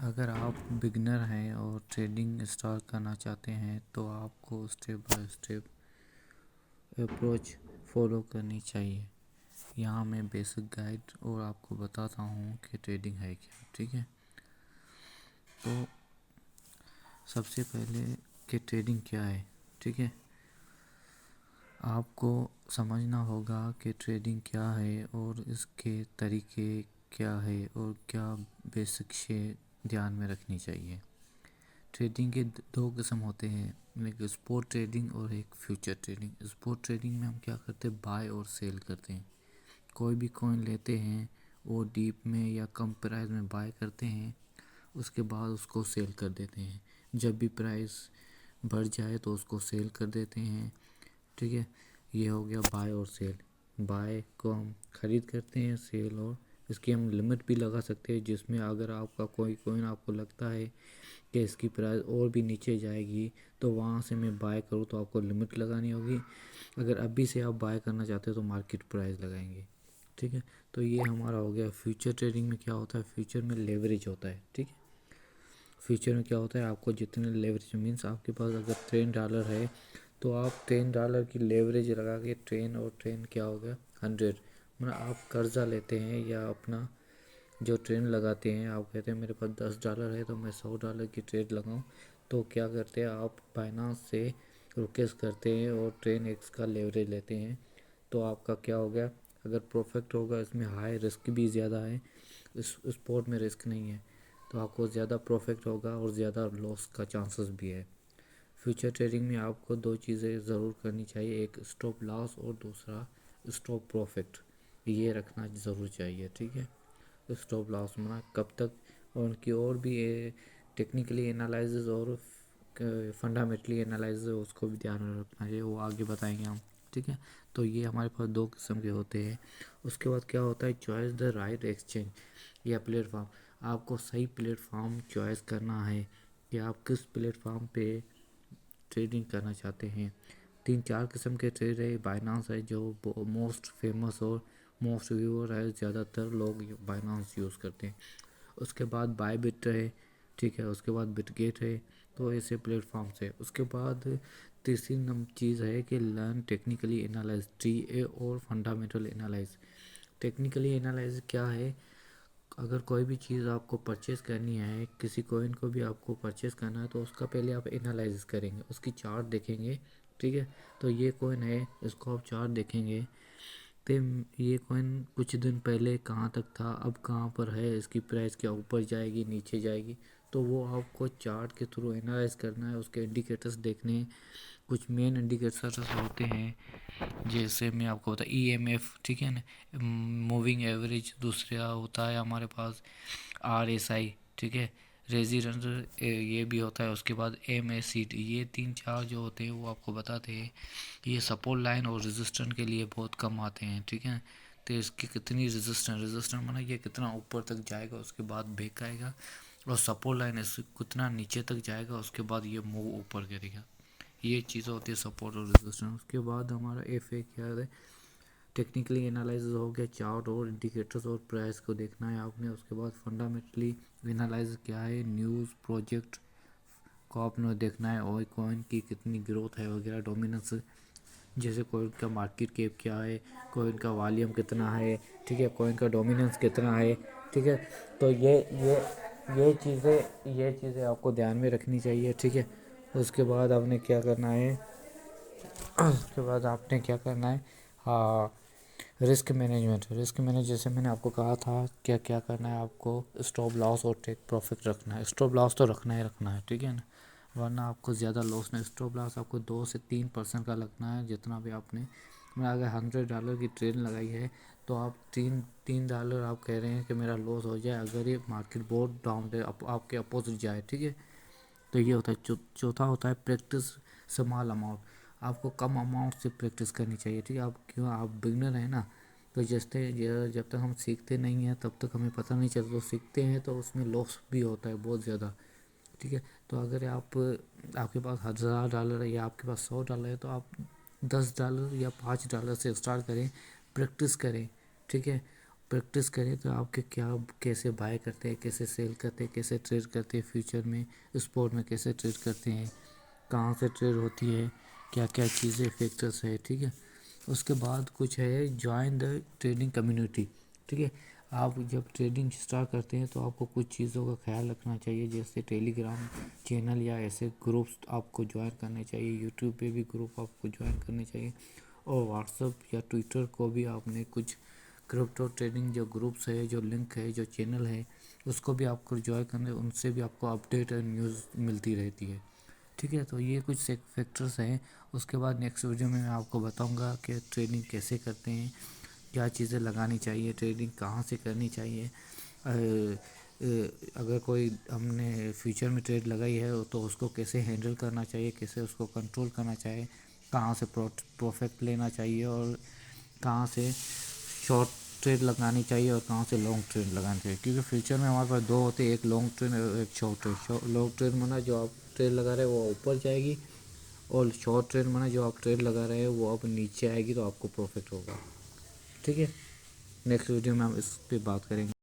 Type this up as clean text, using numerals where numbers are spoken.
अगर आप बिगनर हैं और ट्रेडिंग स्टार्ट करना चाहते हैं तो आपको step by step approach follow करनी चाहिए। यहाँ मैं बेसिक गाइड और आपको बताता हूँ कि ट्रेडिंग है क्या। ठीक है, तो सबसे पहले कि ट्रेडिंग क्या है। ठीक है, आपको समझना होगा कि ट्रेडिंग क्या है और इसके तरीके क्या है और क्या बेसिक से ध्यान में रखनी चाहिए। ट्रेडिंग के दो किस्म होते हैं, एक स्पॉट ट्रेडिंग और एक फ्यूचर ट्रेडिंग। स्पॉट ट्रेडिंग में हम क्या करते हैं, बाय और सेल करते हैं। कोई भी कॉइन लेते हैं और डीप में या कम प्राइस में बाय करते हैं, उसके बाद उसको सेल कर देते हैं। जब भी प्राइस बढ़ जाए तो उसको सेल कर देते हैं। ठीक है, ये हो गया बाय और सेल। बाय को हम खरीद करते हैं, सेल और इसकी हम लिमिट भी लगा सकते हैं, जिसमें अगर आपका कोई कॉइन आपको लगता है कि इसकी प्राइस और भी नीचे जाएगी तो वहाँ से मैं बाय करूँ तो आपको लिमिट लगानी होगी। अगर अभी से आप बाय करना चाहते हो तो मार्केट प्राइस लगाएंगे। ठीक है, तो ये हमारा हो गया। फ्यूचर ट्रेडिंग में क्या होता है, फ्यूचर में लेवरेज होता है। ठीक है, फ्यूचर में क्या होता है, आपको जितने लेवरेज मीन्स आपके पास अगर $10 है तो आप $10 की लेवरेज लगा के ट्रेन क्या हो गया 100, मतलब आप कर्जा लेते हैं या अपना जो ट्रेन लगाते हैं। आप कहते हैं मेरे पास $10 है तो मैं $100 की ट्रेड लगाऊं, तो क्या करते हैं आप फाइनेंस से रुकेस करते हैं और ट्रेन एक्स का लेवरेज लेते हैं। तो आपका क्या हो गया, अगर परफेक्ट होगा, इसमें हाई रिस्क भी ज़्यादा है, इस स्पोर्ट में रिस्क नहीं है, तो आपको ज़्यादा प्रॉफिट होगा और ज़्यादा लॉस का चांसेस भी है। फ्यूचर ट्रेडिंग में आपको दो चीज़ें ज़रूर करनी चाहिए, एक स्टॉप लॉस और दूसरा स्टॉप प्रॉफिट, ये रखना ज़रूर चाहिए। ठीक है, स्टॉप लॉस मना कब तक, और उनकी और भी टेक्निकली एनालिसिस और फंडामेंटली एनालिसिस उसको भी ध्यान में रखना चाहिए, वो आगे बताएंगे हम। ठीक है, तो ये हमारे पास दो किस्म के होते हैं। उसके बाद क्या होता है, चॉइस द राइट एक्सचेंज या प्लेटफॉर्म। आपको सही प्लेटफॉर्म चॉइस करना है कि आप किस प्लेटफॉर्म पे ट्रेडिंग करना चाहते हैं। 3-4 किस्म के ट्रेड है। बाइनांस है जो मोस्ट फेमस और मोस्ट व्यूअर है, ज़्यादातर लोग बाइनांस यूज़ करते हैं। उसके बाद बायबिट है। ठीक है, उसके बाद बिटगेट है। तो ऐसे प्लेटफॉर्म है। उसके बाद तीसरी चीज़ है कि लर्न टेक्निकली एनालाइज, TA और फंडामेंटल एनालाइज। टेक्निकली एनालाइज क्या है, अगर कोई भी चीज़ आपको परचेज़ करनी है, किसी कॉइन को भी आपको परचेज़ करना है, तो उसका पहले आप एनालाइज करेंगे, उसकी चार्ट देखेंगे। ठीक है, तो ये कॉइन है, इसको आप चार्ट देखेंगे तो ये कॉइन कुछ दिन पहले कहाँ तक था, अब कहाँ पर है, इसकी प्राइस क्या ऊपर जाएगी नीचे जाएगी, तो वो आपको चार्ट के थ्रू एनालाइज करना है। उसके इंडिकेटर्स देखने हैं, कुछ मेन इंडिकेटर्स होते हैं, जैसे मैं आपको बता EMF। ठीक है ना, मूविंग एवरेज। दूसरा होता है हमारे पास RSI। ठीक है, रेजिडेंस ये भी होता है। उसके बाद MACD, ये 3-4 जो होते हैं वो आपको बताते हैं। ये सपोर्ट लाइन और रेजिस्टेंस के लिए बहुत कम आते हैं। ठीक है, तो इसकी कितनी रेजिस्टेंस माना ये कितना ऊपर तक जाएगा उसके बाद ब्रेक आएगा, और सपोर्ट लाइन इससे कितना नीचे तक जाएगा उसके बाद ये मूव ऊपर करेगा। ये चीज़ होती है सपोर्ट और रेजिस्टेंस। उसके बाद हमारा FA क्या है, टेक्निकली एनालिसिस हो गया, चार्ट और इंडिकेटर्स और प्राइस को देखना है आपने। उसके बाद फंडामेंटली एनालिसिस क्या है, न्यूज़ प्रोजेक्ट को आपने देखना है, और कॉइन की कितनी ग्रोथ है वगैरह, डोमिनेंस, जैसे कॉइन का मार्केट कैप क्या है, कॉइन का वॉल्यूम कितना है। ठीक है, कॉइन का डोमिनेंस कितना है। ठीक है, तो ये चीज़ें आपको ध्यान में रखनी चाहिए। ठीक है, उसके बाद आपने क्या करना है, उसके बाद आपने क्या करना है, हाँ, रिस्क मैनेजमेंट। रिस्क मैनेज जैसे मैंने आपको कहा था, क्या क्या करना है आपको, स्टॉप लॉस और टेक प्रॉफिट रखना है। स्टॉप लॉस तो रखना ही रखना है। ठीक है ना, वरना आपको ज़्यादा लॉस नहीं। स्टॉप लॉस आपको 2 से 3% का लगना है, जितना भी आपने, मैं अगर $100 की ट्रेड लगाई है तो आप तीन डॉलर आप कह रहे हैं कि मेरा लॉस हो जाए अगर ये मार्केट बहुत डाउन है, आपके अपोजिट जाए। ठीक है, तो ये होता है। चौथा होता है प्रैक्टिस स्मॉल अमाउंट। आपको कम अमाउंट से प्रैक्टिस करनी चाहिए। ठीक है, आप क्यों, आप बिगनर हैं ना, तो जब तक हम सीखते नहीं हैं तब तक हमें पता नहीं चलता, तो सीखते हैं तो उसमें लॉस भी होता है बहुत ज़्यादा। ठीक है, तो अगर आपके पास $1000 है या आपके पास $100 है तो आप $10 या $5 से स्टार्ट करें, प्रैक्टिस करें। ठीक है, प्रैक्टिस करें तो आपके क्या कैसे बाय करते हैं, कैसे सेल करते हैं, कैसे ट्रेड करते हैं, फ्यूचर में स्पोर्ट में कैसे ट्रेड करते हैं, कहाँ से ट्रेड होती है, क्या क्या चीज़ें फैक्टर्स है, ठीक है। उसके बाद कुछ है ज्वाइन द ट्रेडिंग कम्युनिटी, ठीक है। आप जब ट्रेडिंग स्टार्ट करते हैं तो आपको कुछ चीज़ों का ख्याल रखना चाहिए, जैसे टेलीग्राम चैनल या ऐसे ग्रुप्स आपको ज्वाइन करने चाहिए, यूट्यूब पे भी ग्रुप आपको ज्वाइन करने चाहिए, और व्हाट्सअप या ट्विटर को भी आपने कुछ क्रिप्टो ट्रेडिंग जो ग्रुप्स है, जो लिंक है, जो चैनल है, उसको भी आपको ज्वाइन करने, उनसे भी आपको अपडेट और न्यूज़ मिलती रहती है, ठीक है। तो ये कुछ फैक्टर्स हैं। उसके बाद नेक्स्ट वीडियो में मैं आपको बताऊंगा कि ट्रेडिंग कैसे करते हैं, क्या चीज़ें लगानी चाहिए, ट्रेडिंग कहाँ से करनी चाहिए, अगर कोई हमने फ्यूचर में ट्रेड लगाई है तो उसको कैसे हैंडल करना चाहिए, कैसे उसको कंट्रोल करना चाहिए, कहाँ से प्रॉफिट लेना चाहिए, और कहाँ से शॉर्ट ट्रेड लगानी चाहिए, और कहाँ से लॉन्ग ट्रेड लगानी चाहिए। क्योंकि फ्यूचर में हमारे पास दो होते हैं, एक लॉन्ग ट्रेड और एक शॉर्ट ट्रेड। लॉन्ग ट्रेड माना जो आप ट्रेड लगा रहे हैं वो ऊपर जाएगी, और शॉर्ट ट्रेड माना जो आप ट्रेड लगा रहे हैं वो अब नीचे आएगी, तो आपको प्रॉफिट होगा, ठीक है। नेक्स्ट वीडियो में हम इस पे बात करेंगे।